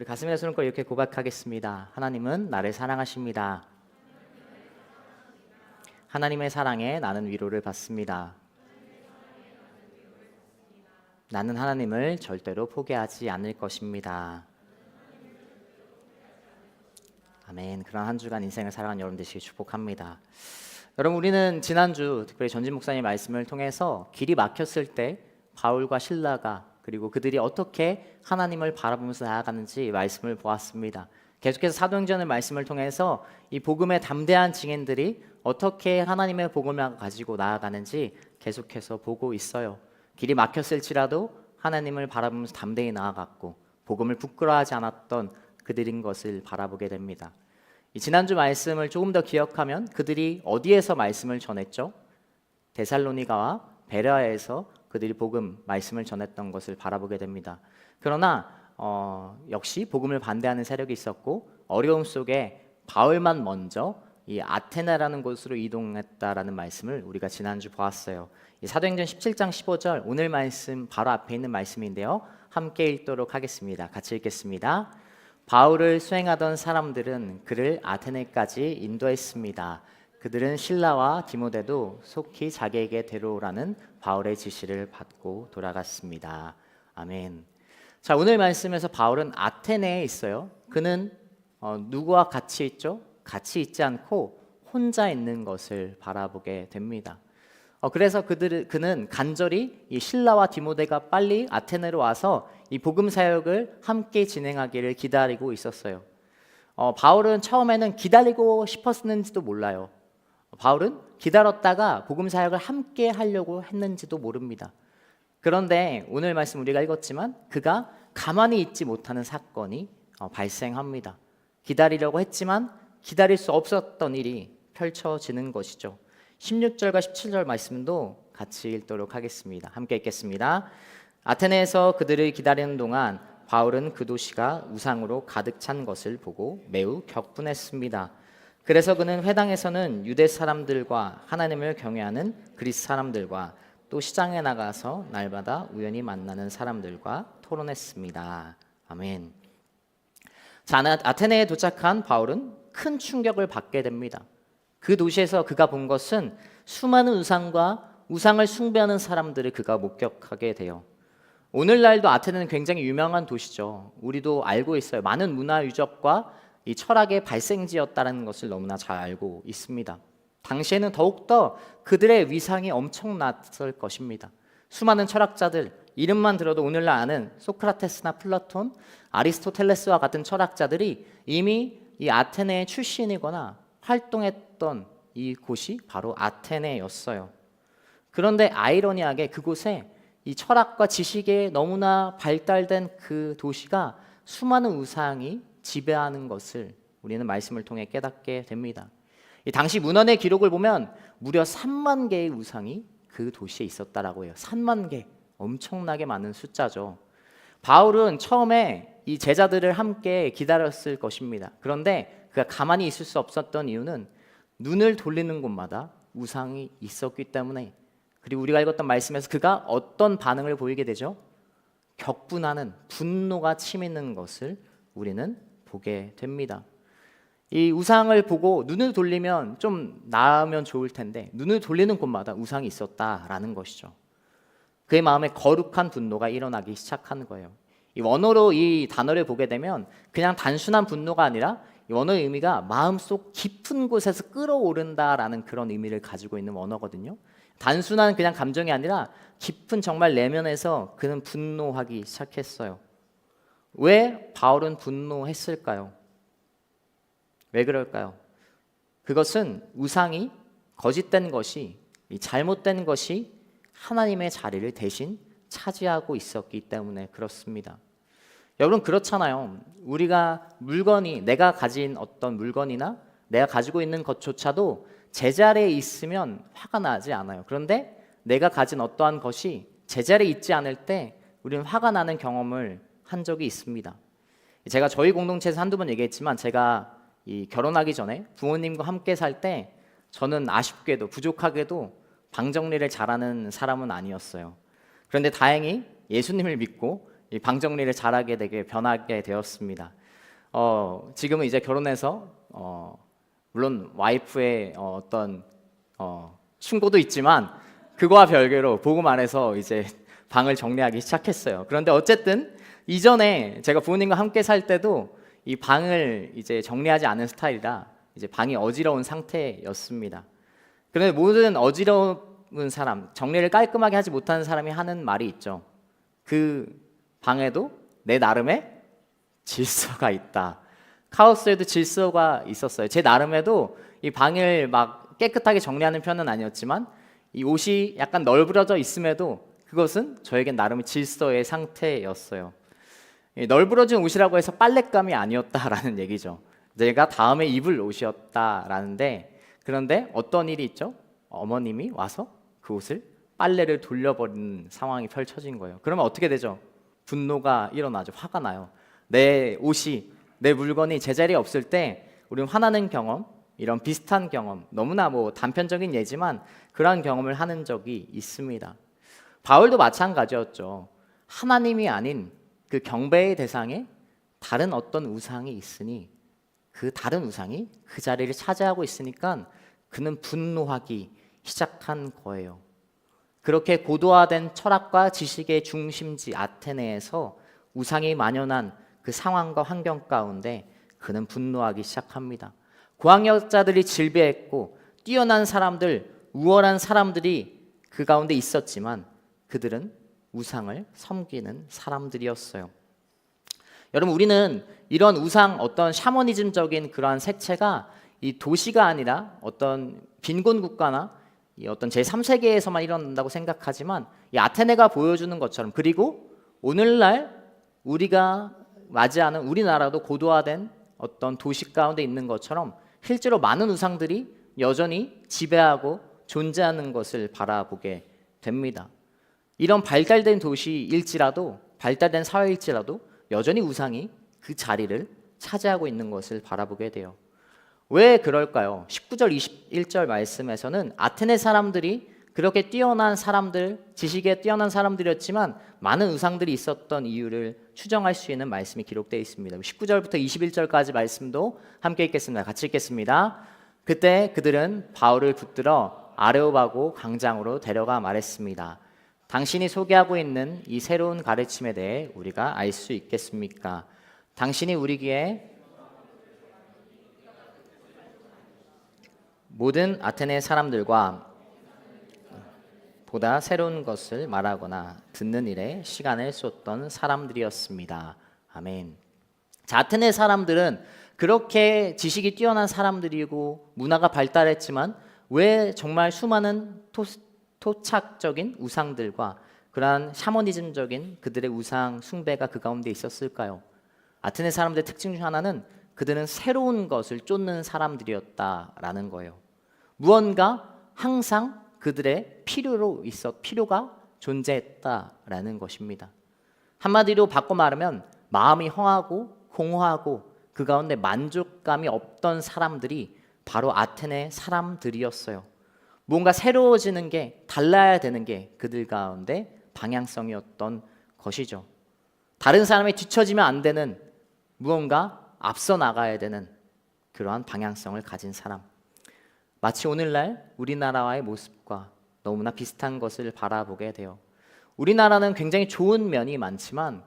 우리 가슴에 손을 얹고 이렇게 고백하겠습니다. 하나님은 나를 사랑하십니다. 하나님의 사랑에 나는 위로를 받습니다. 나는 하나님을 절대로 포기하지 않을 것입니다. 아멘. 그런 한 주간 인생을 살아가는 여러분 되시길 축복합니다. 여러분, 우리는 지난주 특별히 전진 목사님 말씀을 통해서 길이 막혔을 때 바울과 실라가 그리고 그들이 어떻게 하나님을 바라보면서 나아가는지 말씀을 보았습니다. 계속해서 사도행전의 말씀을 통해서 이 복음의 담대한 증인들이 어떻게 하나님의 복음을 가지고 나아가는지 계속해서 보고 있어요. 길이 막혔을지라도 하나님을 바라보면서 담대히 나아갔고 복음을 부끄러워하지 않았던 그들인 것을 바라보게 됩니다. 이 지난주 말씀을 조금 더 기억하면 그들이 어디에서 말씀을 전했죠? 데살로니가와 베레아에서 그들이 복음 말씀을 전했던 것을 바라보게 됩니다. 그러나 역시 복음을 반대하는 세력이 있었고 어려움 속에 바울만 먼저 이 아테네라는 곳으로 이동했다라는 말씀을 우리가 지난주 보았어요. 이 사도행전 17장 15절 오늘 말씀 바로 앞에 있는 말씀인데요. 함께 읽도록 하겠습니다. 같이 읽겠습니다. 바울을 수행하던 사람들은 그를 아테네까지 인도했습니다. 그들은 실라와 디모데도 속히 자기에게 데려오라는 바울의 지시를 받고 돌아갔습니다. 아멘. 자, 오늘 말씀에서 바울은 아테네에 있어요. 그는 누구와 같이 있죠? 같이 있지 않고 혼자 있는 것을 바라보게 됩니다. 그래서 그는 간절히 이 실라와 디모데가 빨리 아테네로 와서 이 복음 사역을 함께 진행하기를 기다리고 있었어요. 바울은 처음에는 기다리고 싶었는지도 몰라요. 바울은 기다렸다가 복음 사역을 함께 하려고 했는지도 모릅니다. 그런데 오늘 말씀 우리가 읽었지만 그가 가만히 있지 못하는 사건이 발생합니다. 기다리려고 했지만 기다릴 수 없었던 일이 펼쳐지는 것이죠. 16절과 17절 말씀도 같이 읽도록 하겠습니다. 함께 읽겠습니다. 아테네에서 그들을 기다리는 동안 바울은 그 도시가 우상으로 가득 찬 것을 보고 매우 격분했습니다. 그래서 그는 회당에서는 유대 사람들과 하나님을 경외하는 그리스 사람들과 또 시장에 나가서 날마다 우연히 만나는 사람들과 토론했습니다. 아멘. 자, 아테네에 도착한 바울은 큰 충격을 받게 됩니다. 그 도시에서 그가 본 것은 수많은 우상과 우상을 숭배하는 사람들을 그가 목격하게 돼요. 오늘날도 아테네는 굉장히 유명한 도시죠. 우리도 알고 있어요. 많은 문화 유적과 이 철학의 발생지였다는 것을 너무나 잘 알고 있습니다. 당시에는 더욱더 그들의 위상이 엄청났을 것입니다. 수많은 철학자들, 이름만 들어도 오늘날 아는 소크라테스나 플라톤, 아리스토텔레스와 같은 철학자들이 이미 이 아테네의 출신이거나 활동했던 이 곳이 바로 아테네였어요. 그런데 아이러니하게 그곳에 이 철학과 지식에 너무나 발달된 그 도시가 수많은 우상이 지배하는 것을 우리는 말씀을 통해 깨닫게 됩니다. 이 당시 문헌의 기록을 보면 무려 3만 개의 우상이 그 도시에 있었다라고 해요. 3만 개, 엄청나게 많은 숫자죠. 바울은 처음에 이 제자들을 함께 기다렸을 것입니다. 그런데 그가 가만히 있을 수 없었던 이유는 눈을 돌리는 곳마다 우상이 있었기 때문에, 그리고 우리가 읽었던 말씀에서 그가 어떤 반응을 보이게 되죠? 격분하는 분노가 치미는 것을 우리는 보게 됩니다. 이 우상을 보고 눈을 돌리면 좀 나으면 좋을 텐데 눈을 돌리는 곳마다 우상이 있었다라는 것이죠. 그의 마음에 거룩한 분노가 일어나기 시작하는 거예요. 이 원어로 이 단어를 보게 되면 그냥 단순한 분노가 아니라 이 원어의 의미가 마음속 깊은 곳에서 끌어오른다라는 그런 의미를 가지고 있는 원어거든요. 단순한 그냥 감정이 아니라 깊은 정말 내면에서 그는 분노하기 시작했어요. 왜 바울은 분노했을까요? 왜 그럴까요? 그것은 우상이 거짓된 것이, 잘못된 것이 하나님의 자리를 대신 차지하고 있었기 때문에 그렇습니다. 여러분, 그렇잖아요. 우리가 물건이, 내가 가진 어떤 물건이나 내가 가지고 있는 것조차도 제자리에 있으면 화가 나지 않아요. 그런데 내가 가진 어떠한 것이 제자리에 있지 않을 때 우리는 화가 나는 경험을 한 적이 있습니다. 제가 저희 공동체에서 한두 번 얘기했지만 제가 이 결혼하기 전에 부모님과 함께 살 때 저는 아쉽게도 부족하게도 방 정리를 잘하는 사람은 아니었어요. 그런데 다행히 예수님을 믿고 이 방 정리를 잘하게 되게 변하게 되었습니다. 지금은 이제 결혼해서 물론 와이프의 어떤 충고도 있지만 그거와 별개로 복음 안에서 이제 방을 정리하기 시작했어요. 그런데 어쨌든 이전에 제가 부모님과 함께 살 때도 이 방을 이제 정리하지 않은 스타일이라 이제 방이 어지러운 상태였습니다. 그런데 모든 어지러운 사람, 정리를 깔끔하게 하지 못하는 사람이 하는 말이 있죠. 그 방에도 내 나름의 질서가 있다. 카오스에도 질서가 있었어요. 제 나름에도 이 방을 막 깨끗하게 정리하는 편은 아니었지만 이 옷이 약간 널브러져 있음에도 그것은 저에겐 나름의 질서의 상태였어요. 널브러진 옷이라고 해서 빨랫감이 아니었다라는 얘기죠. 내가 다음에 입을 옷이었다라는데, 그런데 어떤 일이 있죠? 어머님이 와서 그 옷을 빨래를 돌려버리는 상황이 펼쳐진 거예요. 그러면 어떻게 되죠? 분노가 일어나죠. 화가 나요. 내 옷이, 내 물건이 제자리에 없을 때 우리는 화나는 경험, 이런 비슷한 경험, 너무나 단편적인 예지만 그러한 경험을 하는 적이 있습니다. 바울도 마찬가지였죠. 하나님이 아닌 그 경배의 대상에 다른 어떤 우상이 있으니 그 다른 우상이 그 자리를 차지하고 있으니까 그는 분노하기 시작한 거예요. 그렇게 고도화된 철학과 지식의 중심지 아테네에서 우상이 만연한 그 상황과 환경 가운데 그는 분노하기 시작합니다. 고학력자들이 질비했고 뛰어난 사람들, 우월한 사람들이 그 가운데 있었지만 그들은 우상을 섬기는 사람들이었어요. 여러분, 우리는 이런 우상, 어떤 샤머니즘적인 그러한 색채가 이 도시가 아니라 어떤 빈곤 국가나 이 어떤 제3세계에서만 일어난다고 생각하지만 이 아테네가 보여주는 것처럼, 그리고 오늘날 우리가 맞이하는 우리나라도 고도화된 어떤 도시 가운데 있는 것처럼 실제로 많은 우상들이 여전히 지배하고 존재하는 것을 바라보게 됩니다. 이런 발달된 도시일지라도, 발달된 사회일지라도 여전히 우상이 그 자리를 차지하고 있는 것을 바라보게 돼요. 왜 그럴까요? 19절 21절 말씀에서는 아테네 사람들이 그렇게 뛰어난 사람들, 지식에 뛰어난 사람들이었지만 많은 우상들이 있었던 이유를 추정할 수 있는 말씀이 기록되어 있습니다. 19절부터 21절까지 말씀도 함께 읽겠습니다. 같이 읽겠습니다. 그때 그들은 바울을 붙들어 아레오바고 광장으로 데려가 말했습니다. 당신이 소개하고 있는 이 새로운 가르침에 대해 우리가 알 수 있겠습니까? 당신이 우리에게 모든 아테네 사람들과 보다 새로운 것을 말하거나 듣는 일에 시간을 쏟던 사람들이었습니다. 아멘. 자, 아테네 사람들은 그렇게 지식이 뛰어난 사람들이고 문화가 발달했지만 왜 정말 수많은 토착적인 우상들과 그러한 샤머니즘적인 그들의 우상 숭배가 그 가운데 있었을까요? 아테네 사람들의 특징 중 하나는 그들은 새로운 것을 쫓는 사람들이었다라는 거예요. 무언가 항상 그들의 필요가 존재했다라는 것입니다. 한마디로 바꿔 말하면 마음이 허하고 공허하고 그 가운데 만족감이 없던 사람들이 바로 아테네 사람들이었어요. 뭔가 새로워지는 게, 달라야 되는 게 그들 가운데 방향성이었던 것이죠. 다른 사람이 뒤처지면 안 되는, 무언가 앞서 나가야 되는 그러한 방향성을 가진 사람. 마치 오늘날 우리나라와의 모습과 너무나 비슷한 것을 바라보게 돼요. 우리나라는 굉장히 좋은 면이 많지만,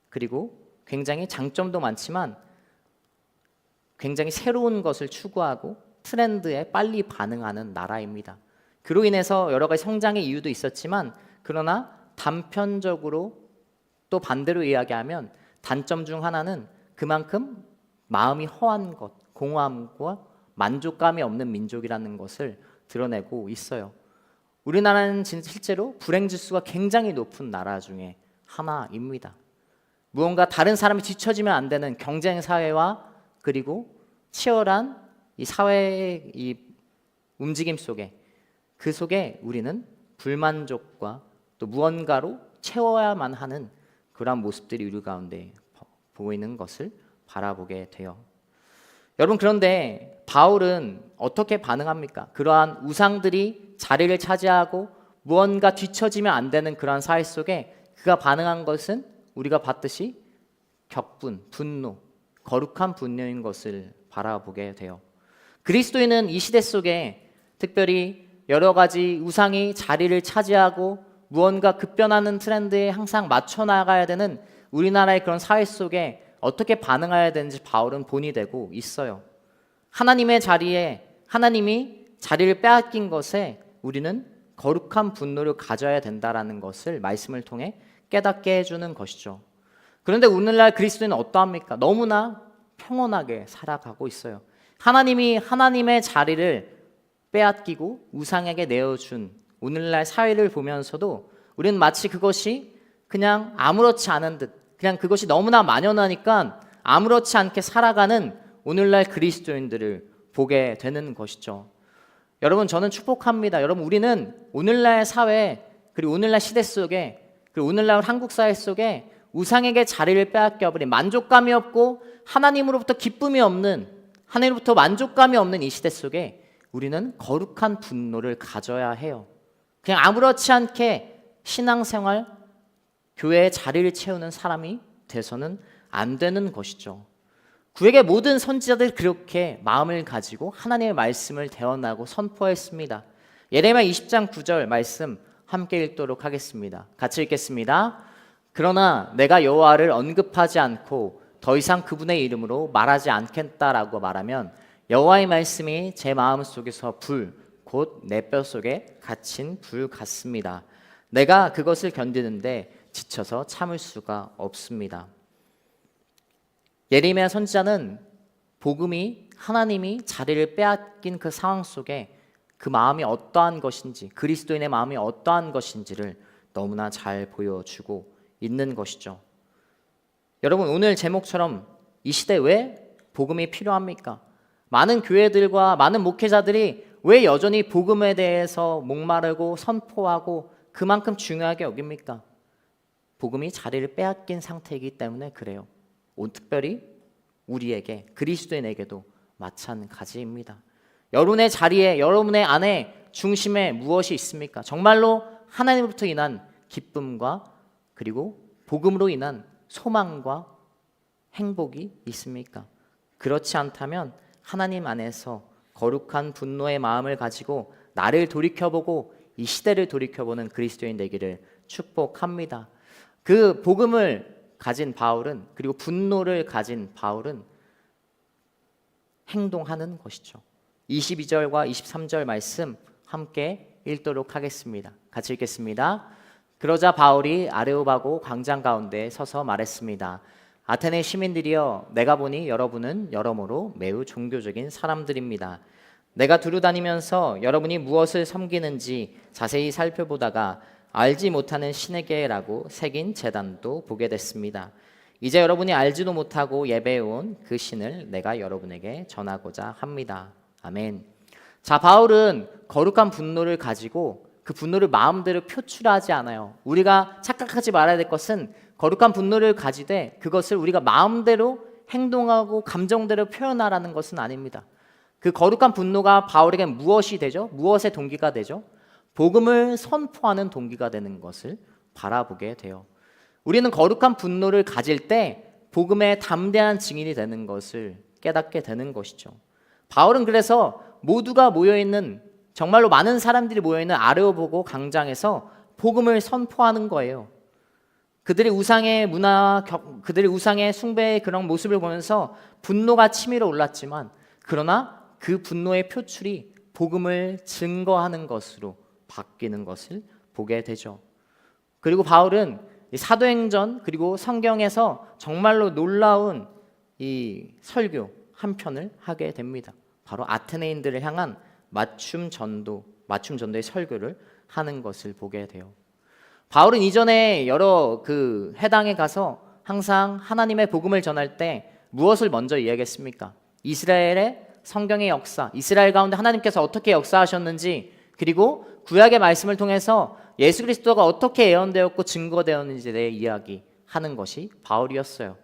그리고 굉장히 장점도 많지만 굉장히 새로운 것을 추구하고 트렌드에 빨리 반응하는 나라입니다. 그로 인해서 여러 가지 성장의 이유도 있었지만, 그러나 단편적으로 또 반대로 이야기하면 단점 중 하나는 그만큼 마음이 허한 것, 공허함과 만족감이 없는 민족이라는 것을 드러내고 있어요. 우리나라는 실제로 불행 지수가 굉장히 높은 나라 중에 하나입니다. 무언가 다른 사람이 뒤처지면 안 되는 경쟁 사회와 그리고 치열한 이 사회의 이 움직임 속에, 그 속에 우리는 불만족과 또 무언가로 채워야만 하는 그러한 모습들이 우리 가운데 보이는 것을 바라보게 돼요. 여러분, 그런데 바울은 어떻게 반응합니까? 그러한 우상들이 자리를 차지하고 무언가 뒤처지면 안 되는 그러한 사회 속에 그가 반응한 것은 우리가 봤듯이 격분, 분노, 거룩한 분노인 것을 바라보게 돼요. 그리스도인은 이 시대 속에 특별히 여러 가지 우상이 자리를 차지하고 무언가 급변하는 트렌드에 항상 맞춰 나가야 되는 우리나라의 그런 사회 속에 어떻게 반응해야 되는지 바울은 본이 되고 있어요. 하나님의 자리에 하나님이 자리를 빼앗긴 것에 우리는 거룩한 분노를 가져야 된다라는 것을 말씀을 통해 깨닫게 해주는 것이죠. 그런데 오늘날 그리스도인은 어떠합니까? 너무나 평온하게 살아가고 있어요. 하나님이 하나님의 자리를 빼앗기고 우상에게 내어준 오늘날 사회를 보면서도 우리는 마치 그것이 그냥 아무렇지 않은 듯, 그냥 그것이 너무나 만연하니까 아무렇지 않게 살아가는 오늘날 그리스도인들을 보게 되는 것이죠. 여러분, 저는 축복합니다. 여러분, 우리는 오늘날 사회 그리고 오늘날 시대 속에 그리고 오늘날 한국 사회 속에 우상에게 자리를 빼앗겨버린 만족감이 없고 하나님으로부터 기쁨이 없는, 하나님으로부터 만족감이 없는 이 시대 속에 우리는 거룩한 분노를 가져야 해요. 그냥 아무렇지 않게 신앙생활, 교회의 자리를 채우는 사람이 돼서는 안 되는 것이죠. 구약의 모든 선지자들 그렇게 마음을 가지고 하나님의 말씀을 대언하고 선포했습니다. 예레미야 20장 9절 말씀 함께 읽도록 하겠습니다. 같이 읽겠습니다. 그러나 내가 여호와를 언급하지 않고 더 이상 그분의 이름으로 말하지 않겠다라고 말하면 여호와의 말씀이 제 마음속에서 불, 곧 내 뼛속에 갇힌 불 같습니다. 내가 그것을 견디는데 지쳐서 참을 수가 없습니다. 예레미야 선지자는 복음이 하나님이 자리를 빼앗긴 그 상황 속에 그 마음이 어떠한 것인지, 그리스도인의 마음이 어떠한 것인지를 너무나 잘 보여주고 있는 것이죠. 여러분, 오늘 제목처럼 이 시대 왜 복음이 필요합니까? 많은 교회들과 많은 목회자들이 왜 여전히 복음에 대해서 목마르고 선포하고 그만큼 중요하게 여깁니까? 복음이 자리를 빼앗긴 상태이기 때문에 그래요. 특별히 우리에게, 그리스도인에게도 마찬가지입니다. 여러분의 자리에, 여러분의 안에 중심에 무엇이 있습니까? 정말로 하나님으로부터 인한 기쁨과 그리고 복음으로 인한 소망과 행복이 있습니까? 그렇지 않다면 하나님 안에서 거룩한 분노의 마음을 가지고 나를 돌이켜보고 이 시대를 돌이켜보는 그리스도인 되기를 축복합니다. 그 복음을 가진 바울은, 그리고 분노를 가진 바울은 행동하는 것이죠. 22절과 23절 말씀 함께 읽도록 하겠습니다. 같이 읽겠습니다. 그러자 바울이 아레오바고 광장 가운데 서서 말했습니다. 아테네 시민들이여, 내가 보니 여러분은 여러모로 매우 종교적인 사람들입니다. 내가 두루다니면서 여러분이 무엇을 섬기는지 자세히 살펴보다가 알지 못하는 신에게라고 새긴 제단도 보게 됐습니다. 이제 여러분이 알지도 못하고 예배해온 그 신을 내가 여러분에게 전하고자 합니다. 아멘. 자, 바울은 거룩한 분노를 가지고 그 분노를 마음대로 표출하지 않아요. 우리가 착각하지 말아야 될 것은 거룩한 분노를 가지되 그것을 우리가 마음대로 행동하고 감정대로 표현하라는 것은 아닙니다. 그 거룩한 분노가 바울에게 무엇이 되죠? 무엇의 동기가 되죠? 복음을 선포하는 동기가 되는 것을 바라보게 돼요. 우리는 거룩한 분노를 가질 때 복음의 담대한 증인이 되는 것을 깨닫게 되는 것이죠. 바울은 그래서 모두가 모여있는, 정말로 많은 사람들이 모여있는 아레오보고 광장에서 복음을 선포하는 거예요. 그들의 우상의 문화, 그들의 우상의 숭배의 그런 모습을 보면서 분노가 치밀어 올랐지만, 그러나 그 분노의 표출이 복음을 증거하는 것으로 바뀌는 것을 보게 되죠. 그리고 바울은 사도행전 그리고 성경에서 정말로 놀라운 이 설교 한 편을 하게 됩니다. 바로 아테네인들을 향한 맞춤 전도의 설교를 하는 것을 보게 돼요. 바울은 이전에 여러 그 회당에 가서 항상 하나님의 복음을 전할 때 무엇을 먼저 이야기했습니까? 이스라엘의 성경의 역사, 이스라엘 가운데 하나님께서 어떻게 역사하셨는지, 그리고 구약의 말씀을 통해서 예수 그리스도가 어떻게 예언되었고 증거되었는지에 대해 이야기하는 것이 바울이었어요.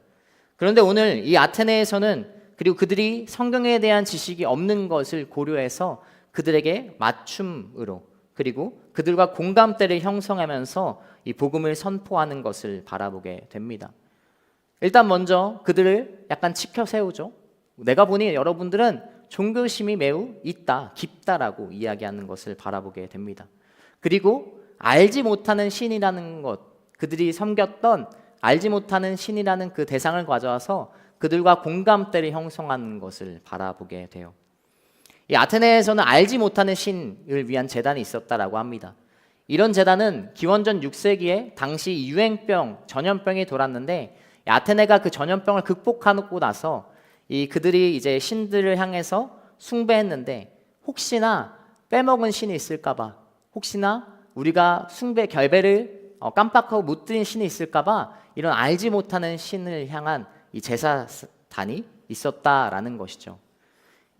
그런데 오늘 이 아테네에서는, 그리고 그들이 성경에 대한 지식이 없는 것을 고려해서 그들에게 맞춤으로, 그리고 그들과 공감대를 형성하면서 이 복음을 선포하는 것을 바라보게 됩니다. 일단 먼저 그들을 약간 치켜 세우죠. 내가 보니 여러분들은 종교심이 매우 있다, 깊다라고 이야기하는 것을 바라보게 됩니다. 그리고 알지 못하는 신이라는 것, 그들이 섬겼던 알지 못하는 신이라는 그 대상을 가져와서 그들과 공감대를 형성하는 것을 바라보게 돼요. 이 아테네에서는 알지 못하는 신을 위한 제단이 있었다라고 합니다. 이런 제단은 기원전 6세기에 당시 유행병, 전염병이 돌았는데 아테네가 그 전염병을 극복하고 나서 그들이 이제 신들을 향해서 숭배했는데 혹시나 빼먹은 신이 있을까봐, 혹시나 우리가 숭배 결배를 깜빡하고 못 드린 신이 있을까봐 이런 알지 못하는 신을 향한 이 제사단이 있었다라는 것이죠.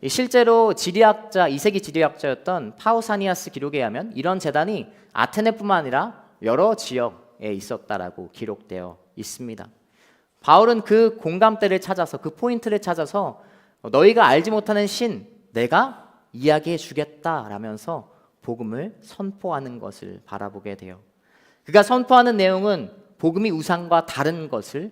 실제로 지리학자, 2세기 지리학자였던 파우사니아스 기록에 의하면 이런 제단이 아테네뿐만 아니라 여러 지역에 있었다라고 기록되어 있습니다. 바울은 그 공감대를 찾아서, 그 포인트를 찾아서 너희가 알지 못하는 신 내가 이야기해 주겠다라면서 복음을 선포하는 것을 바라보게 돼요. 그가 선포하는 내용은 복음이 우상과 다른 것을,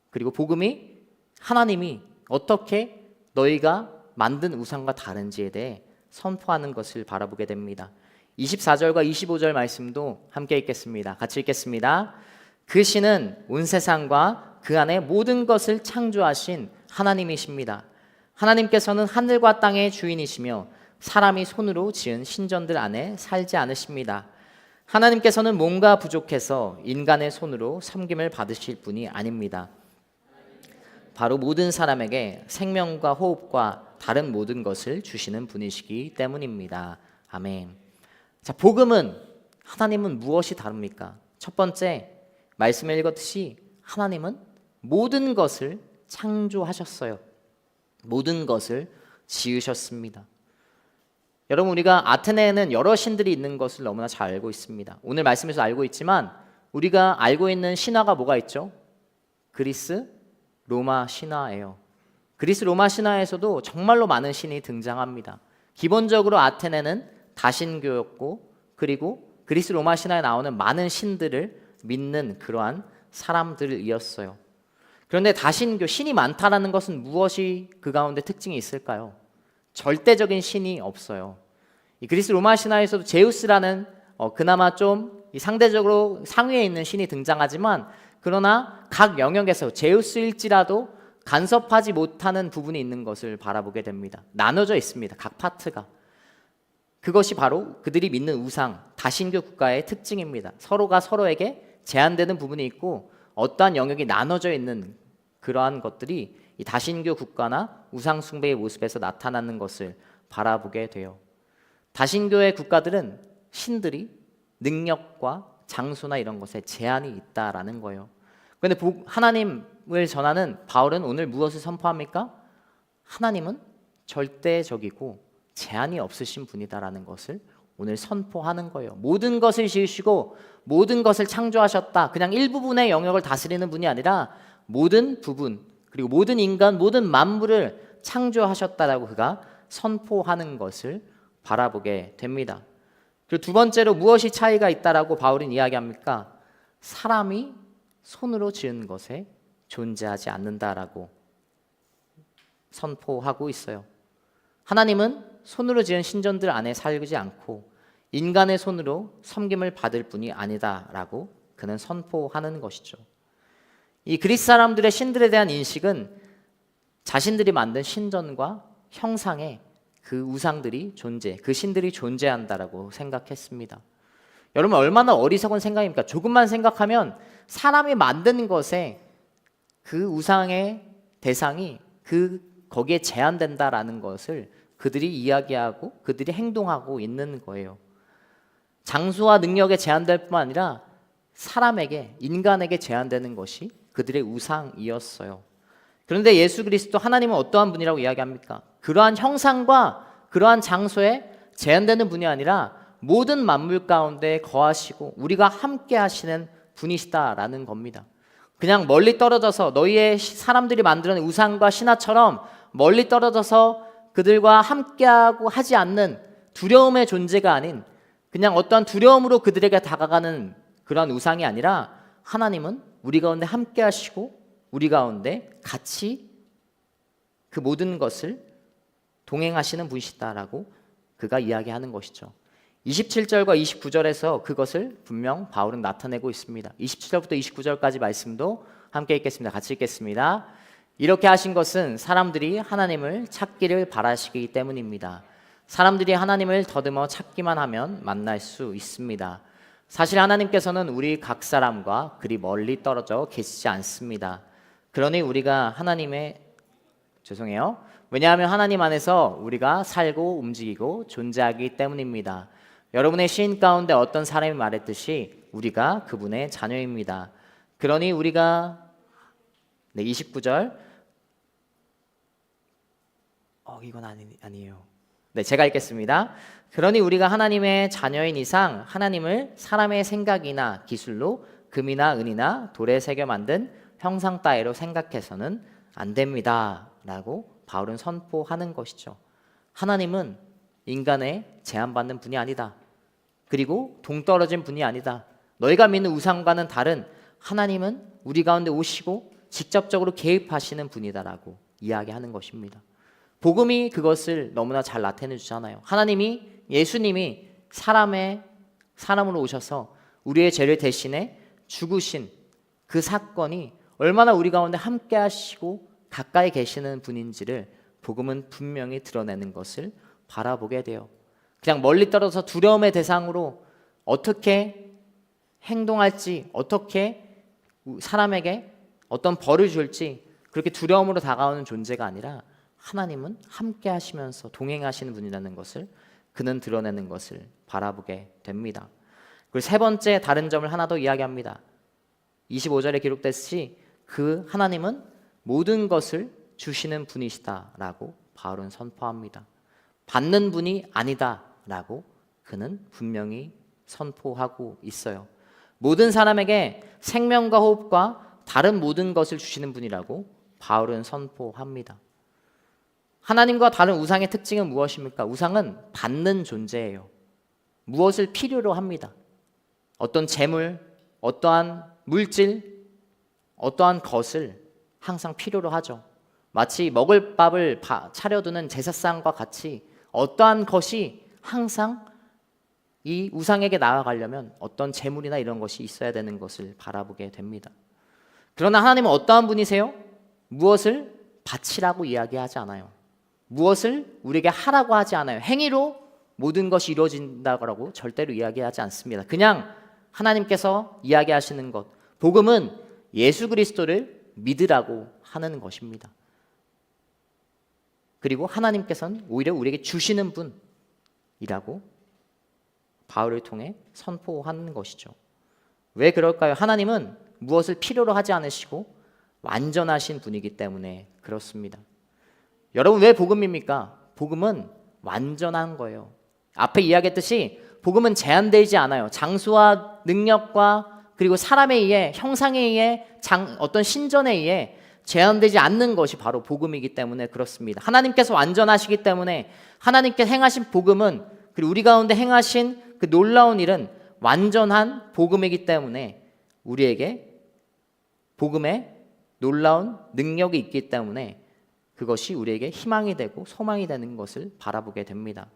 그리고 복음이 하나님이 어떻게 너희가 만든 우상과 다른지에 대해 선포하는 것을 바라보게 됩니다. 24절과 25절 말씀도 함께 읽겠습니다. 같이 읽겠습니다. 그 신은 온 세상과 그 안에 모든 것을 창조하신 하나님이십니다. 하나님께서는 하늘과 땅의 주인이시며 사람이 손으로 지은 신전들 안에 살지 않으십니다. 하나님께서는 뭔가 부족해서 인간의 손으로 섬김을 받으실 분이 아닙니다. 바로 모든 사람에게 생명과 호흡과 다른 모든 것을 주시는 분이시기 때문입니다. 아멘. 자, 복음은, 하나님은 무엇이 다릅니까? 첫 번째, 말씀에 읽었듯이 하나님은 모든 것을 창조하셨어요. 모든 것을 지으셨습니다. 여러분, 우리가 아테네에는 여러 신들이 있는 것을 너무나 잘 알고 있습니다. 오늘 말씀에서 알고 있지만 우리가 알고 있는 신화가 뭐가 있죠? 그리스, 로마 신화예요. 그리스 로마 신화에서도 정말로 많은 신이 등장합니다. 기본적으로 아테네는 다신교였고, 그리고 그리스 로마 신화에 나오는 많은 신들을 믿는 그러한 사람들이었어요. 그런데 다신교, 신이 많다라는 것은 무엇이 그 가운데 특징이 있을까요? 절대적인 신이 없어요. 이 그리스 로마 신화에서도 제우스라는 그나마 좀 상대적으로 상위에 있는 신이 등장하지만, 그러나 각 영역에서 제우스일지라도 간섭하지 못하는 부분이 있는 것을 바라보게 됩니다. 나눠져 있습니다. 각 파트가. 그것이 바로 그들이 믿는 우상, 다신교 국가의 특징입니다. 서로가 서로에게 제한되는 부분이 있고 어떠한 영역이 나눠져 있는 그러한 것들이 이 다신교 국가나 우상 숭배의 모습에서 나타나는 것을 바라보게 돼요. 다신교의 국가들은 신들이 능력과 장소나 이런 것에 제한이 있다라는 거예요. 그런데 하나님을 전하는 바울은 오늘 무엇을 선포합니까? 하나님은 절대적이고 제한이 없으신 분이다라는 것을 오늘 선포하는 거예요. 모든 것을 지으시고 모든 것을 창조하셨다. 그냥 일부분의 영역을 다스리는 분이 아니라 모든 부분, 그리고 모든 인간, 모든 만물을 창조하셨다라고 그가 선포하는 것을 바라보게 됩니다. 그리고 두 번째로 무엇이 차이가 있다라고 바울은 이야기합니까? 사람이 손으로 지은 것에 존재하지 않는다라고 선포하고 있어요. 하나님은 손으로 지은 신전들 안에 살지 않고 인간의 손으로 섬김을 받을 분이 아니다라고 그는 선포하는 것이죠. 이 그리스 사람들의 신들에 대한 인식은 자신들이 만든 신전과 형상에 그 우상들이 그 신들이 존재한다라고 생각했습니다. 여러분, 얼마나 어리석은 생각입니까? 조금만 생각하면 사람이 만든 것에 그 우상의 대상이 거기에 제한된다라는 것을 그들이 이야기하고 그들이 행동하고 있는 거예요. 장소와 능력에 제한될 뿐만 아니라 사람에게, 인간에게 제한되는 것이 그들의 우상이었어요. 그런데 예수 그리스도, 하나님은 어떠한 분이라고 이야기합니까? 그러한 형상과 그러한 장소에 제한되는 분이 아니라 모든 만물 가운데 거하시고 우리가 함께 하시는 분이시다라는 겁니다. 그냥 멀리 떨어져서 너희의 사람들이 만드는 우상과 신화처럼 멀리 떨어져서 그들과 함께하고 하지 않는 두려움의 존재가 아닌, 그냥 어떠한 두려움으로 그들에게 다가가는 그러한 우상이 아니라 하나님은 우리 가운데 함께 하시고 우리 가운데 같이 그 모든 것을 동행하시는 분이시다라고 그가 이야기하는 것이죠. 27절과 29절에서 그것을 분명 바울은 나타내고 있습니다. 27절부터 29절까지 말씀도 함께 읽겠습니다. 같이 읽겠습니다. 이렇게 하신 것은 사람들이 하나님을 찾기를 바라시기 때문입니다. 사람들이 하나님을 더듬어 찾기만 하면 만날 수 있습니다. 사실 하나님께서는 우리 각 사람과 그리 멀리 떨어져 계시지 않습니다. 그러니 우리가 왜냐하면 하나님 안에서 우리가 살고 움직이고 존재하기 때문입니다. 여러분의 시인 가운데 어떤 사람이 말했듯이 우리가 그분의 자녀입니다. 그러니 우리가 29절 이건 아니에요. 제가 읽겠습니다. 그러니 우리가 하나님의 자녀인 이상 하나님을 사람의 생각이나 기술로 금이나 은이나 돌에 새겨 만든 형상 따위로 생각해서는 안 됩니다 라고 바울은 선포하는 것이죠. 하나님은 인간의 제한받는 분이 아니다. 그리고 동떨어진 분이 아니다. 너희가 믿는 우상과는 다른 하나님은 우리 가운데 오시고 직접적으로 개입하시는 분이다라고 이야기하는 것입니다. 복음이 그것을 너무나 잘 나타내 주잖아요. 예수님이 사람으로 오셔서 우리의 죄를 대신해 죽으신 그 사건이 얼마나 우리 가운데 함께 하시고 가까이 계시는 분인지를 복음은 분명히 드러내는 것을 바라보게 돼요. 그냥 멀리 떨어져서 두려움의 대상으로 어떻게 행동할지, 어떻게 사람에게 어떤 벌을 줄지 그렇게 두려움으로 다가오는 존재가 아니라 하나님은 함께 하시면서 동행하시는 분이라는 것을 그는 드러내는 것을 바라보게 됩니다. 그리고 세 번째 다른 점을 하나 더 이야기합니다. 25절에 기록됐듯이 그 하나님은 모든 것을 주시는 분이시다라고 바울은 선포합니다. 받는 분이 아니다라고 그는 분명히 선포하고 있어요. 모든 사람에게 생명과 호흡과 다른 모든 것을 주시는 분이라고 바울은 선포합니다. 하나님과 다른 우상의 특징은 무엇입니까? 우상은 받는 존재예요. 무엇을 필요로 합니다. 어떤 재물, 어떠한 물질, 어떠한 것을 항상 필요로 하죠. 마치 먹을 밥을 차려두는 제사상과 같이 어떠한 것이 항상 이 우상에게 나아가려면 어떤 재물이나 이런 것이 있어야 되는 것을 바라보게 됩니다. 그러나 하나님은 어떠한 분이세요? 무엇을 바치라고 이야기하지 않아요. 무엇을 우리에게 하라고 하지 않아요. 행위로 모든 것이 이루어진다고 절대로 이야기하지 않습니다. 그냥 하나님께서 이야기하시는 것, 복음은 예수 그리스도를 믿으라고 하는 것입니다. 그리고 하나님께서는 오히려 우리에게 주시는 분이라고 바울을 통해 선포하는 것이죠. 왜 그럴까요? 하나님은 무엇을 필요로 하지 않으시고 완전하신 분이기 때문에 그렇습니다. 여러분 왜 복음입니까? 복음은 완전한 거예요. 앞에 이야기했듯이 복음은 제한되지 않아요. 장소와 능력과 그리고 사람에 의해 형상에 의해 어떤 신전에 의해 제한되지 않는 것이 바로 복음이기 때문에 그렇습니다. 하나님께서 완전하시기 때문에 하나님께 행하신 복음은 그리고 우리 가운데 행하신 그 놀라운 일은 완전한 복음이기 때문에 우리에게 복음의 놀라운 능력이 있기 때문에 그것이 우리에게 희망이 되고 소망이 되는 것을 바라보게 됩니다.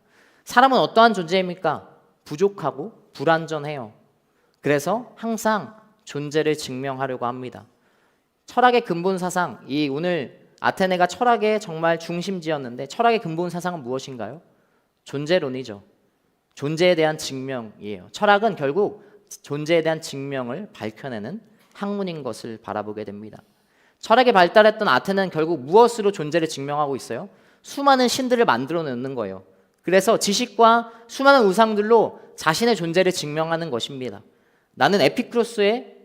사람은 어떠한 존재입니까? 부족하고 불완전해요. 그래서 항상 존재를 증명하려고 합니다. 철학의 근본 사상, 오늘 아테네가 철학의 정말 중심지였는데 철학의 근본 사상은 무엇인가요? 존재론이죠. 존재에 대한 증명이에요. 철학은 결국 존재에 대한 증명을 밝혀내는 학문인 것을 바라보게 됩니다. 철학이 발달했던 아테네는 결국 무엇으로 존재를 증명하고 있어요? 수많은 신들을 만들어 놓는 거예요. 그래서 지식과 수많은 우상들로 자신의 존재를 증명하는 것입니다. 나는 에피쿠로스의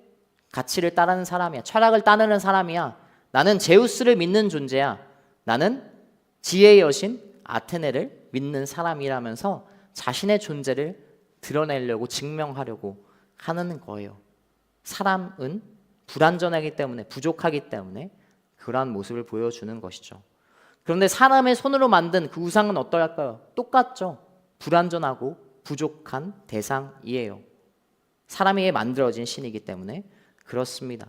가치를 따르는 사람이야. 철학을 따르는 사람이야. 나는 제우스를 믿는 존재야. 나는 지혜의 여신 아테네를 믿는 사람이라면서 자신의 존재를 드러내려고 증명하려고 하는 거예요. 사람은 불완전하기 때문에 부족하기 때문에 그러한 모습을 보여주는 것이죠. 그런데 사람의 손으로 만든 그 우상은 어떨까요? 똑같죠. 불완전하고 부족한 대상이에요. 사람이 만들어진 신이기 때문에 그렇습니다.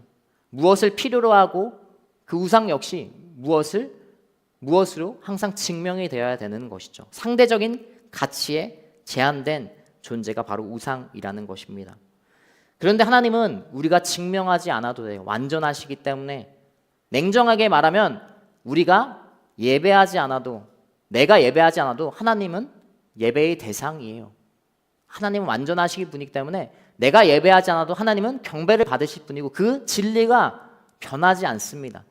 무엇을 필요로 하고 그 우상 역시 무엇으로 항상 증명이 되어야 되는 것이죠. 상대적인 가치에 제한된 존재가 바로 우상이라는 것입니다. 그런데 하나님은 우리가 증명하지 않아도 돼요. 완전하시기 때문에 냉정하게 말하면 우리가 예배하지 않아도, 내가 예배하지 않아도 하나님은 예배의 대상이에요. 하나님은 완전하시기 분이기 때문에 내가 예배하지 않아도 하나님은 경배를 받으실 분이고 그 진리가 변하지 않습니다.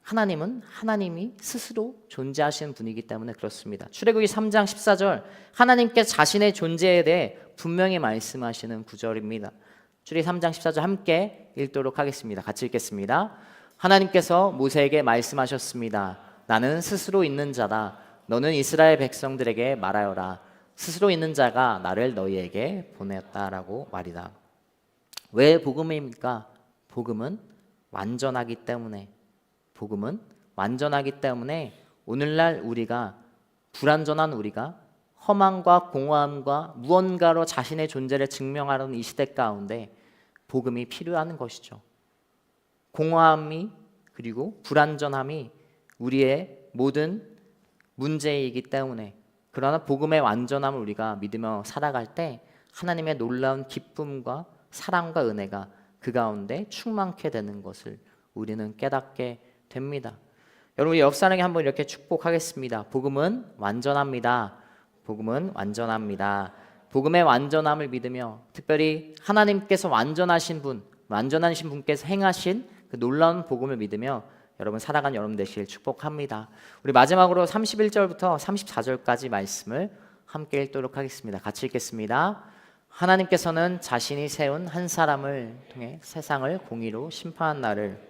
하나님은 하나님이 스스로 존재하시는 분이기 때문에 그렇습니다. 출애굽기 3장 14절 하나님께서 자신의 존재에 대해 분명히 말씀하시는 구절입니다. 출애굽기 3장 14절 함께 읽도록 하겠습니다. 같이 읽겠습니다. 하나님께서 모세에게 말씀하셨습니다. 나는 스스로 있는 자다. 너는 이스라엘 백성들에게 말하여라. 스스로 있는 자가 나를 너희에게 보냈다라고 말이다. 왜 복음입니까? 복음은 완전하기 때문에, 오늘날 우리가, 불완전한 우리가 허망과 공허함과 무언가로 자신의 존재를 증명하려는 이 시대 가운데 복음이 필요한 것이죠. 공허함이 그리고 불완전함이 우리의 모든 문제이기 때문에, 그러나 복음의 완전함을 우리가 믿으며 살아갈 때 하나님의 놀라운 기쁨과 사랑과 은혜가 그 가운데 충만케 되는 것을 우리는 깨닫게 됩니다. 여러분, 우리 옆사람에게 한번 이렇게 축복하겠습니다. 복음은 완전합니다. 복음은 완전합니다. 복음의 완전함을 믿으며 특별히 하나님께서 완전하신 분께서 행하신 그 놀라운 복음을 믿으며 여러분 살아간 여러분 되시길 축복합니다. 우리 마지막으로 31절부터 34절까지 말씀을 함께 읽도록 하겠습니다. 같이 읽겠습니다. 하나님께서는 자신이 세운 한 사람을 통해 세상을 공의로 심판한 날을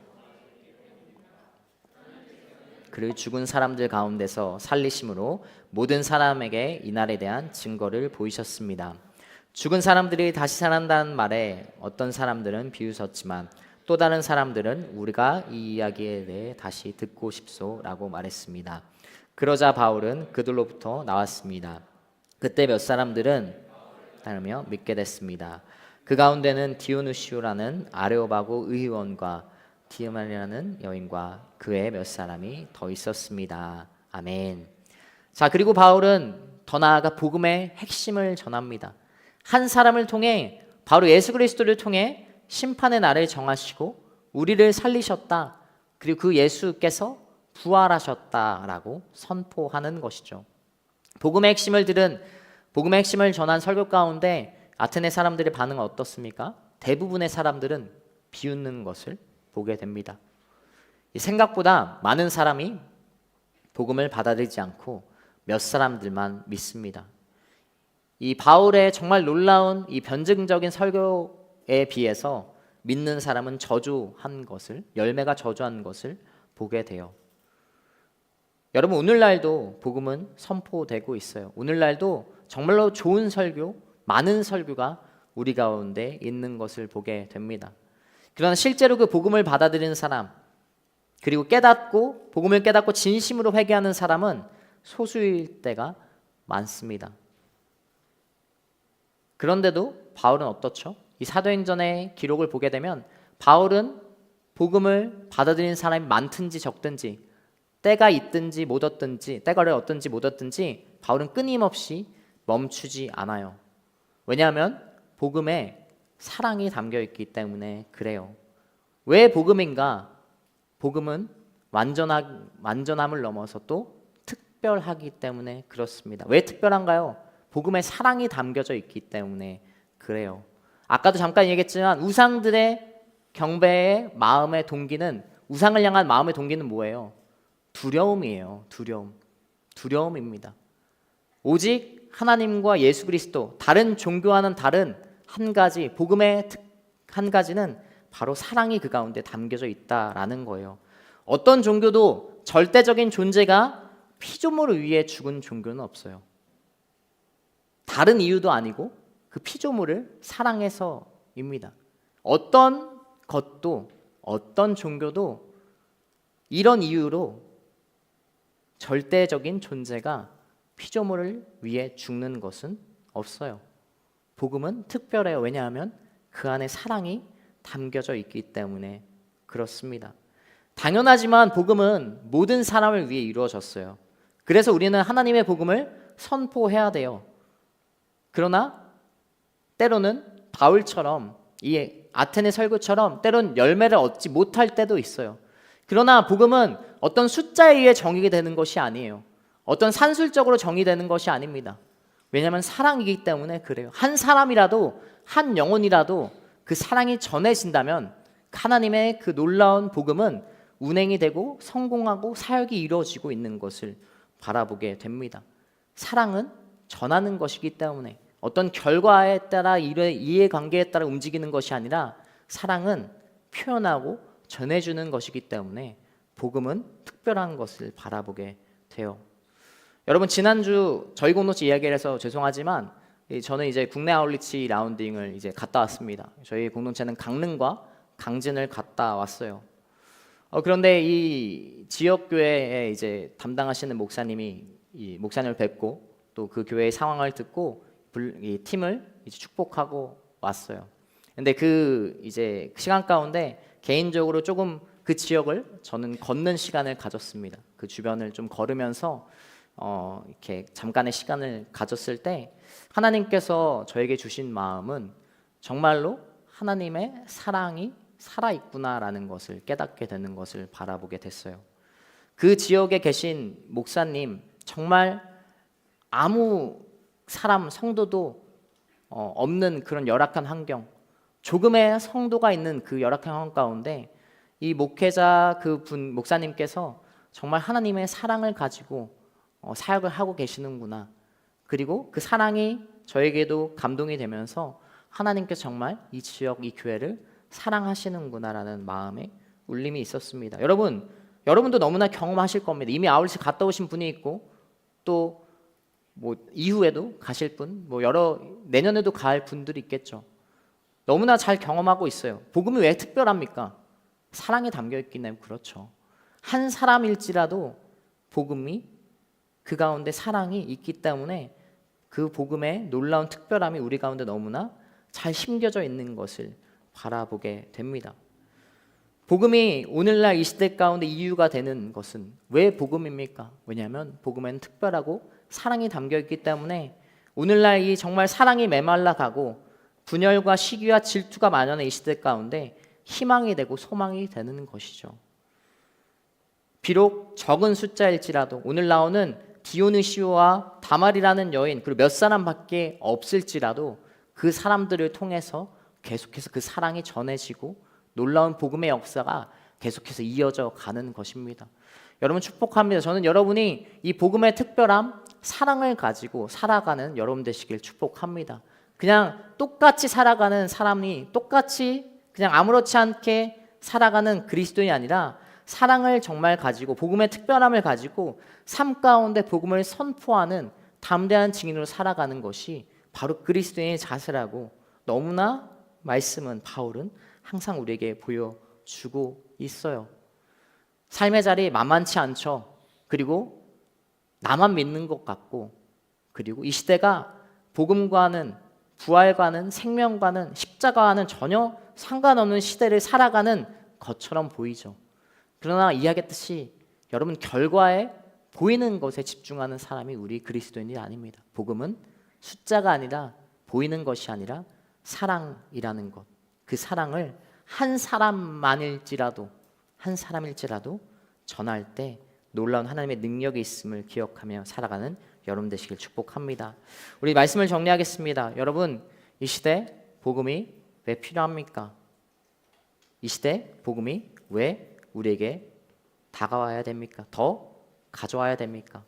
그를 죽은 사람들 가운데서 살리심으로 모든 사람에게 이날에 대한 증거를 보이셨습니다. 죽은 사람들이 다시 살아난다는 말에 어떤 사람들은 비웃었지만 또 다른 사람들은 우리가 이 이야기에 대해 다시 듣고 싶소라고 말했습니다. 그러자 바울은 그들로부터 나왔습니다. 그때 몇 사람들은 따르며 믿게 됐습니다. 그 가운데는 디오누시오라는 아레오바고 의원과 디오마리라는 여인과 그의 몇 사람이 더 있었습니다. 아멘. 자, 그리고 바울은 더 나아가 복음의 핵심을 전합니다. 한 사람을 통해, 바로 예수 그리스도를 통해 심판의 날을 정하시고 우리를 살리셨다. 그리고 그 예수께서 부활하셨다라고 선포하는 것이죠. 복음의 핵심을 전한 설교 가운데 아테네 사람들의 반응은 어떻습니까? 대부분의 사람들은 비웃는 것을 보게 됩니다. 생각보다 많은 사람이 복음을 받아들이지 않고 몇 사람들만 믿습니다. 이 바울의 정말 놀라운 이 변증적인 설교에 비해서 믿는 사람은 열매가 저조한 것을 보게 돼요. 여러분, 오늘날도 복음은 선포되고 있어요. 오늘날도 정말로 좋은 설교, 많은 설교가 우리 가운데 있는 것을 보게 됩니다. 그러나 실제로 그 복음을 받아들이는 사람, 그리고 복음을 깨닫고 진심으로 회개하는 사람은 소수일 때가 많습니다. 그런데도 바울은 어떻죠? 이 사도행전의 기록을 보게 되면 바울은 복음을 받아들이는 사람이 많든지 적든지, 때가 있든지 못 얻든지, 때가를 얻든지 못 얻든지 바울은 끊임없이 멈추지 않아요. 왜냐하면 복음에 사랑이 담겨 있기 때문에 그래요. 왜 복음인가? 복음은 완전함을 넘어서 또 특별하기 때문에 그렇습니다. 왜 특별한가요? 복음에 사랑이 담겨져 있기 때문에 그래요. 아까도 잠깐 얘기했지만 우상들의 경배의 마음의 동기는, 우상을 향한 마음의 동기는 뭐예요? 두려움이에요. 두려움입니다. 오직 하나님과 예수 그리스도, 다른 종교와는 다른 한 가지, 복음의 한 가지는 바로 사랑이 그 가운데 담겨져 있다라는 거예요. 어떤 종교도 절대적인 존재가 피조물을 위해 죽은 종교는 없어요. 다른 이유도 아니고 그 피조물을 사랑해서입니다. 어떤 것도, 어떤 종교도 이런 이유로 절대적인 존재가 피조물을 위해 죽는 것은 없어요. 복음은 특별해요. 왜냐하면 그 안에 사랑이 담겨져 있기 때문에 그렇습니다. 당연하지만 복음은 모든 사람을 위해 이루어졌어요. 그래서 우리는 하나님의 복음을 선포해야 돼요. 그러나 때로는 바울처럼 이 아테네 설교처럼 때로는 열매를 얻지 못할 때도 있어요. 그러나 복음은 어떤 숫자에 의해 정의가 되는 것이 아니에요. 어떤 산술적으로 정의되는 것이 아닙니다. 왜냐하면 사랑이기 때문에 그래요. 한 사람이라도, 한 영혼이라도 그 사랑이 전해진다면 하나님의 그 놀라운 복음은 운행이 되고 성공하고 사역이 이루어지고 있는 것을 바라보게 됩니다. 사랑은 전하는 것이기 때문에 어떤 결과에 따라 이해관계에 따라 움직이는 것이 아니라 사랑은 표현하고 전해주는 것이기 때문에 복음은 특별한 것을 바라보게 돼요. 여러분, 지난주 저희 공동체 이야기를 해서 죄송하지만 저는 이제 국내 아울리치 라운딩을 이제 갔다 왔습니다. 저희 공동체는 강릉과 강진을 갔다 왔어요. 그런데 이 지역 교회에 이제 담당하시는 목사님이 이 목사님을 뵙고 또 그 교회의 상황을 듣고 이 팀을 이제 축복하고 왔어요. 근데 그 이제 시간 가운데 개인적으로 조금 그 지역을 저는 걷는 시간을 가졌습니다. 그 주변을 좀 걸으면서 이렇게 잠깐의 시간을 가졌을 때 하나님께서 저에게 주신 마음은 정말로 하나님의 사랑이 살아있구나라는 것을 깨닫게 되는 것을 바라보게 됐어요. 그 지역에 계신 목사님, 정말 아무 사람, 성도도 없는 그런 열악한 환경, 조금의 성도가 있는 그 열악한 환경 가운데 이 목회자 그분 목사님께서 정말 하나님의 사랑을 가지고 사역을 하고 계시는구나. 그리고 그 사랑이 저에게도 감동이 되면서 하나님께서 정말 이 지역, 이 교회를 사랑하시는구나라는 마음에 울림이 있었습니다. 여러분도 너무나 경험하실 겁니다. 이미 아울렛에 갔다 오신 분이 있고 또 뭐 이후에도 가실 분, 뭐 내년에도 갈 분들이 있겠죠. 너무나 잘 경험하고 있어요. 복음이 왜 특별합니까? 사랑이 담겨 있기 때문에 그렇죠. 한 사람일지라도 복음이 그 가운데 사랑이 있기 때문에 그 복음의 놀라운 특별함이 우리 가운데 너무나 잘 심겨져 있는 것을 바라보게 됩니다. 복음이 오늘날 이 시대 가운데 이유가 되는 것은 왜 복음입니까? 왜냐하면 복음에는 특별하고 사랑이 담겨 있기 때문에 오늘날 이 정말 사랑이 메말라 가고 분열과 시기와 질투가 만연한 이 시대 가운데 희망이 되고 소망이 되는 것이죠. 비록 적은 숫자일지라도 오늘 나오는 디오느시오와 다말이라는 여인 그리고 몇 사람밖에 없을지라도 그 사람들을 통해서 계속해서 그 사랑이 전해지고 놀라운 복음의 역사가 계속해서 이어져 가는 것입니다. 여러분 축복합니다. 저는 여러분이 이 복음의 특별함, 사랑을 가지고 살아가는 여러분 되시길 축복합니다. 그냥 똑같이 살아가는 사람이 똑같이 그냥 아무렇지 않게 살아가는 그리스도인이 아니라 사랑을 정말 가지고 복음의 특별함을 가지고 삶 가운데 복음을 선포하는 담대한 증인으로 살아가는 것이 바로 그리스도인의 자세라고 너무나 말씀은 바울은 항상 우리에게 보여주고 있어요. 삶의 자리 만만치 않죠. 그리고 나만 믿는 것 같고 그리고 이 시대가 복음과는 부활과는 생명과는 십자가와는 전혀 상관없는 시대를 살아가는 것처럼 보이죠. 그러나 이야기했듯이 여러분 결과에 보이는 것에 집중하는 사람이 우리 그리스도인이 아닙니다. 복음은 숫자가 아니라 보이는 것이 아니라 사랑이라는 것. 그 사랑을 한 사람일지라도 전할 때 놀라운 하나님의 능력이 있음을 기억하며 살아가는 여러분 되시길 축복합니다. 우리 말씀을 정리하겠습니다. 여러분, 이 시대 복음이 왜 필요합니까? 이 시대 복음이 왜 우리에게 다가와야 됩니까? 더 가져와야 됩니까?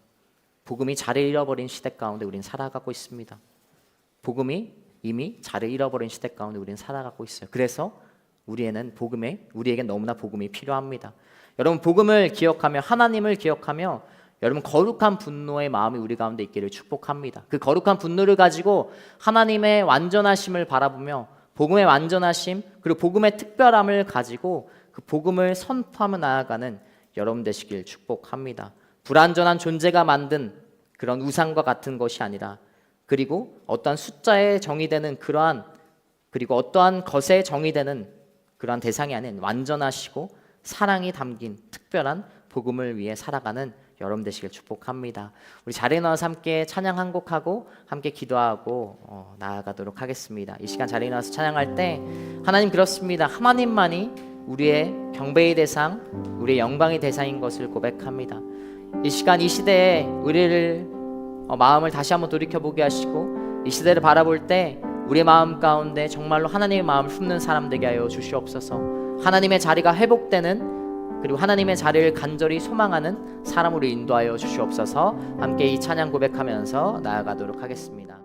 복음이 자리를 잃어버린 시대 가운데 우리는 살아가고 있습니다. 복음이 이미 자리를 잃어버린 시대 가운데 우리는 살아가고 있어요. 그래서 우리에겐 너무나 복음이 필요합니다. 여러분 복음을 기억하며 하나님을 기억하며 여러분 거룩한 분노의 마음이 우리 가운데 있기를 축복합니다. 그 거룩한 분노를 가지고 하나님의 완전하심을 바라보며 복음의 완전하심 그리고 복음의 특별함을 가지고 그 복음을 선포하며 나아가는 여러분 되시길 축복합니다. 불완전한 존재가 만든 그런 우상과 같은 것이 아니라 그리고 어떠한 숫자에 정의되는 그러한, 그리고 어떠한 것에 정의되는 그러한 대상이 아닌 완전하시고 사랑이 담긴 특별한 복음을 위해 살아가는 여러분 되시길 축복합니다. 우리 자리에 나와서 함께 찬양 한 곡하고 함께 기도하고 나아가도록 하겠습니다. 이 시간 자리에 나와서 찬양할 때 하나님 그렇습니다. 하나님만이 우리의 경배의 대상, 우리의 영광의 대상인 것을 고백합니다. 이 시간 이 시대에 우리를 마음을 다시 한번 돌이켜보게 하시고 이 시대를 바라볼 때 우리의 마음 가운데 정말로 하나님의 마음을 품는 사람 되게 하여 주시옵소서. 하나님의 자리가 회복되는, 그리고 하나님의 자리를 간절히 소망하는 사람으로 인도하여 주시옵소서. 함께 이 찬양 고백하면서 나아가도록 하겠습니다.